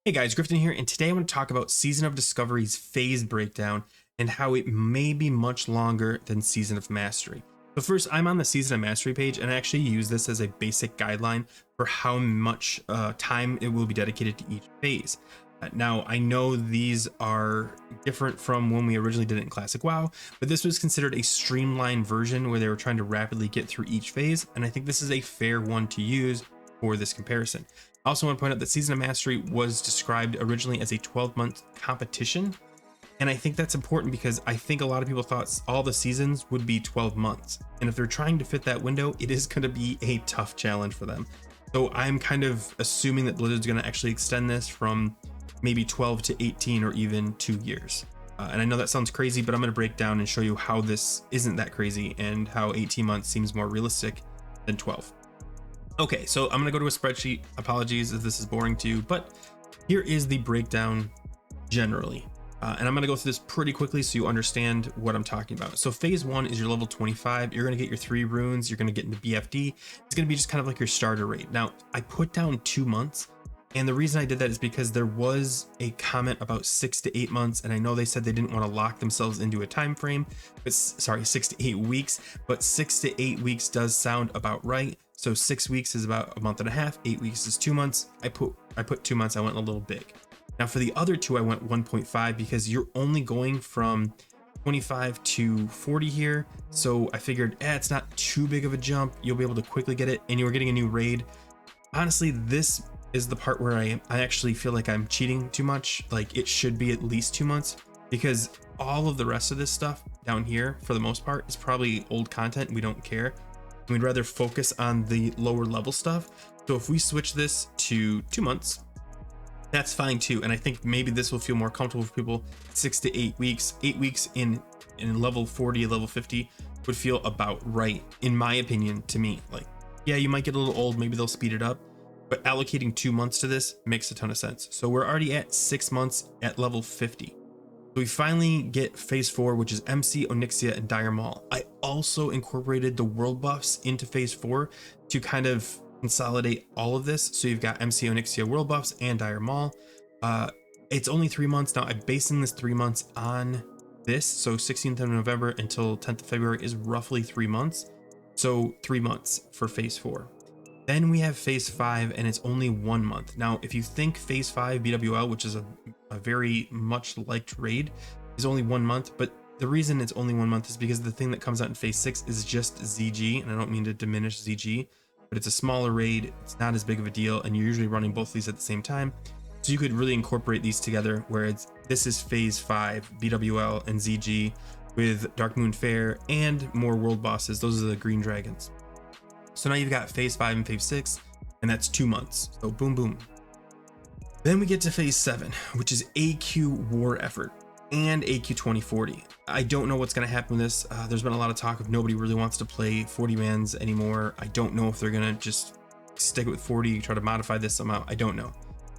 Hey guys, Griffin here, and today I want to talk about Season of Discovery's phase breakdown and how it may be much longer than Season of Mastery. So first, I'm on the Season of Mastery page, and I actually use this as a basic guideline for how much time it will be dedicated to each phase. Now, I know these are different from when we originally did it in Classic WoW, but this was considered a streamlined version where they were trying to rapidly get through each phase, and I think this is a fair one to use for this comparison. I also want to point out that Season of Mastery was described originally as a 12-month competition, and I think that's important because I think a lot of people thought all the seasons would be 12 months, and if they're trying to fit that window, it is going to be a tough challenge for them. So I'm kind of assuming that Blizzard's going to actually extend this from maybe 12 to 18 or even 2 years. And I know that sounds crazy, but I'm going to break down and show you how this isn't that crazy and how 18 months seems more realistic than 12. Okay, so I'm gonna go to a spreadsheet. Apologies if this is boring to you, but here is the breakdown generally. And I'm gonna go through this pretty quickly so you understand what I'm talking about. So phase 1 is your level 25. You're gonna get your 3 runes. You're gonna get into BFD. It's gonna be just kind of like your starter rate. Now, I put down 2 months. And the reason I did that is because there was a comment about 6 to 8 months, and I know they said they didn't want to lock themselves into a time frame, but sorry, 6 to 8 weeks, but 6 to 8 weeks does sound about right. So 6 weeks is about a month and a half, 8 weeks is 2 months. I put 2 months, I went a little big. Now for the other two, I went 1.5 because you're only going from 25 to 40 here. So I figured, it's not too big of a jump. You'll be able to quickly get it, and you were getting a new raid. Honestly, this is the part where I actually feel like I'm cheating too much. Like, it should be at least 2 months, because all of the rest of this stuff down here, for the most part, is probably old content. We don't care. We'd rather focus on the lower level stuff. So if we switch this to 2 months, that's fine too. And I think maybe this will feel more comfortable for people. 6 to 8 weeks, 8 weeks in level 40, level 50 would feel about right, in my opinion, to me. Like, yeah, you might get a little old, maybe they'll speed it up, but allocating 2 months to this makes a ton of sense. So we're already at 6 months at level 50. So we finally get phase 4, which is MC, Onyxia, and Dire Maul. I also incorporated the world buffs into phase 4 to kind of consolidate all of this. So you've got MC, Onyxia world buffs and Dire Maul. It's only 3 months. Now I'm basing this 3 months on this. So 16th of November until 10th of February is roughly 3 months. So 3 months for phase 4. Then we have phase 5, and it's only 1 month. Now, if you think phase 5 BWL, which is a very much liked raid, is only 1 month, but the reason it's only 1 month is because the thing that comes out in phase 6 is just ZG, and I don't mean to diminish ZG, but it's a smaller raid. It's not as big of a deal, and you're usually running both of these at the same time. So you could really incorporate these together, where this is phase 5 BWL and ZG with Dark Moon Fair and more world bosses. Those are the green dragons. So now you've got phase 5 and phase 6, and that's 2 months. So boom, boom. Then we get to phase 7, which is AQ War Effort and AQ 2040. I don't know what's going to happen with this. There's been a lot of talk of nobody really wants to play 40 mans anymore. I don't know if they're going to just stick with 40, try to modify this somehow. I don't know.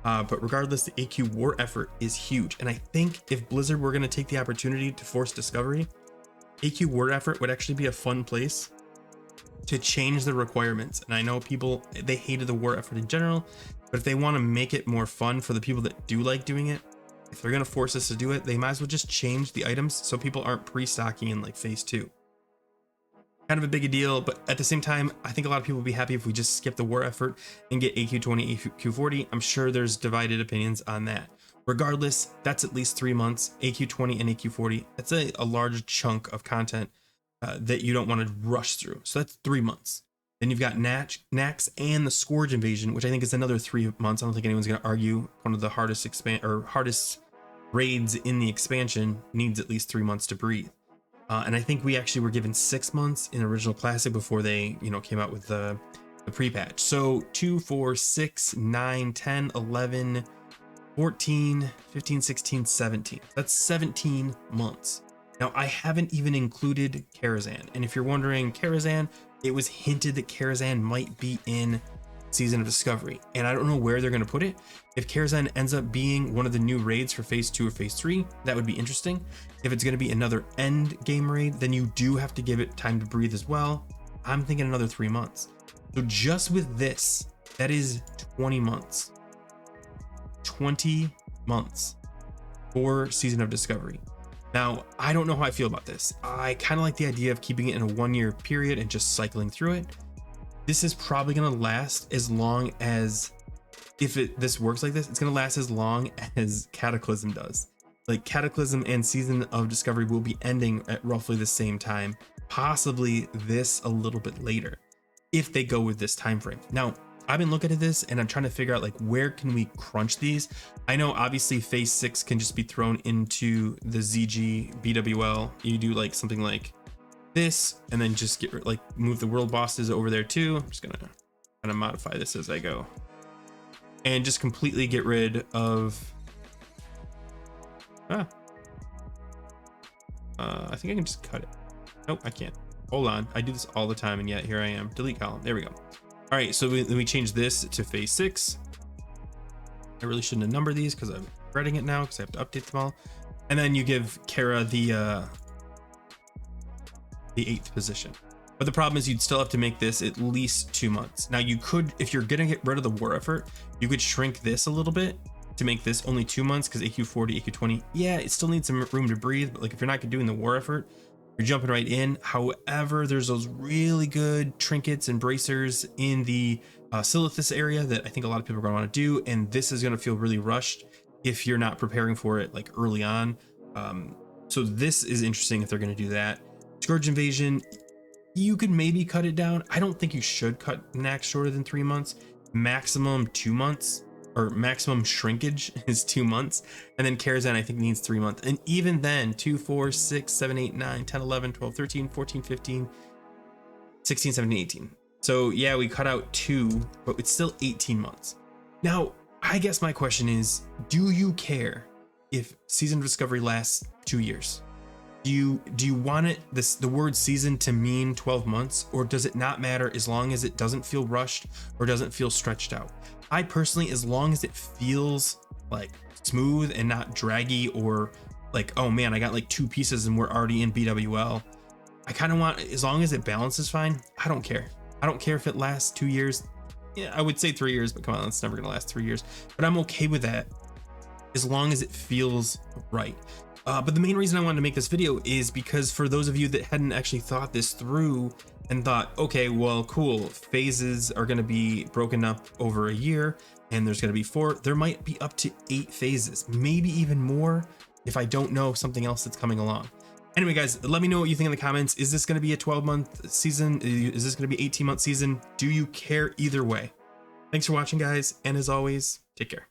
But regardless, the AQ War Effort is huge. And I think if Blizzard were going to take the opportunity to force discovery, AQ War Effort would actually be a fun place to change the requirements. And I know people, they hated the war effort in general, but if they want to make it more fun for the people that do like doing it, if they're going to force us to do it, they might as well just change the items so people aren't pre-stocking in like phase 2. Kind of a big deal, but at the same time, I think a lot of people would be happy if we just skip the war effort and get AQ 20, AQ 40. I'm sure there's divided opinions on that. Regardless, that's at least 3 months. AQ 20 and AQ 40, that's a large chunk of content that you don't want to rush through. So that's 3 months. Then you've got Nax and the Scourge Invasion, which I think is another 3 months. I don't think anyone's going to argue. One of the hardest raids in the expansion needs at least 3 months to breathe. And I think we actually were given 6 months in original classic before they, came out with the pre-patch. So 2, 4, 6, 9, 10, 11, 14, 15, 16, 17. That's 17 months. Now, I haven't even included Karazhan. And if you're wondering, Karazhan, it was hinted that Karazhan might be in Season of Discovery. And I don't know where they're going to put it. If Karazhan ends up being one of the new raids for phase 2 or phase 3, that would be interesting. If it's going to be another end game raid, then you do have to give it time to breathe as well. I'm thinking another 3 months. So just with this, that is 20 months. 20 months for Season of Discovery. Now, I don't know how I feel about this. I kind of like the idea of keeping it in a 1-year period and just cycling through it. This is probably going to last as long as, if this works like this, it's going to last as long as Cataclysm does. Like, Cataclysm and Season of Discovery will be ending at roughly the same time, possibly this a little bit later, if they go with this time frame. Now, I've been looking at this and I'm trying to figure out, like, where can we crunch these? I know obviously phase 6 can just be thrown into the ZG BWL. You do like something like this and then just get like move the world bosses over there too. I'm just gonna kind of modify this as I go and just completely get rid of I think I can just cut it. Nope, I can't. Hold on, I do this all the time and yet here I am. Delete column. There we go. All right, so we change this to phase 6. I really shouldn't have numbered these because I'm regretting it now because I have to update them all. And then you give Kara the 8th position. But the problem is you'd still have to make this at least 2 months. Now you could, if you're gonna get rid of the war effort, you could shrink this a little bit to make this only 2 months, because AQ 40, AQ 20, yeah, it still needs some room to breathe. But like if you're not doing the war effort, you're jumping right in. However, there's those really good trinkets and bracers in the Silithus area that I think a lot of people are gonna want to do, and this is gonna feel really rushed if you're not preparing for it like early on. So this is interesting if they're gonna do that. Scourge Invasion, you could maybe cut it down. I don't think you should cut max shorter than 3 months. Maximum 2 months, or maximum shrinkage is 2 months. And then Karazhan I think needs 3 months. And even then, 2, 4, 6, 7, 8, 9, 10, 11, 12, 13, 14, 15, 16, 17, 18. So yeah, we cut out 2, but it's still 18 months. Now, I guess my question is, do you care if Season of Discovery lasts 2 years? Do you want it, the word season to mean 12 months, or does it not matter as long as it doesn't feel rushed or doesn't feel stretched out? I personally, as long as it feels like smooth and not draggy, or like, oh man, I got like 2 pieces and we're already in BWL. I kind of want, as long as it balances fine, I don't care. I don't care if it lasts 2 years. Yeah, I would say 3 years, but come on, it's never gonna last 3 years. But I'm okay with that as long as it feels right. But the main reason I wanted to make this video is because for those of you that hadn't actually thought this through and thought, okay, well, cool, phases are going to be broken up over a year and there's going to be 4, there might be up to 8 phases, maybe even more if I don't know something else that's coming along. Anyway, guys, let me know what you think in the comments. Is this going to be a 12-month season? Is this going to be 18-month season? Do you care either way? Thanks for watching, guys, and as always, take care.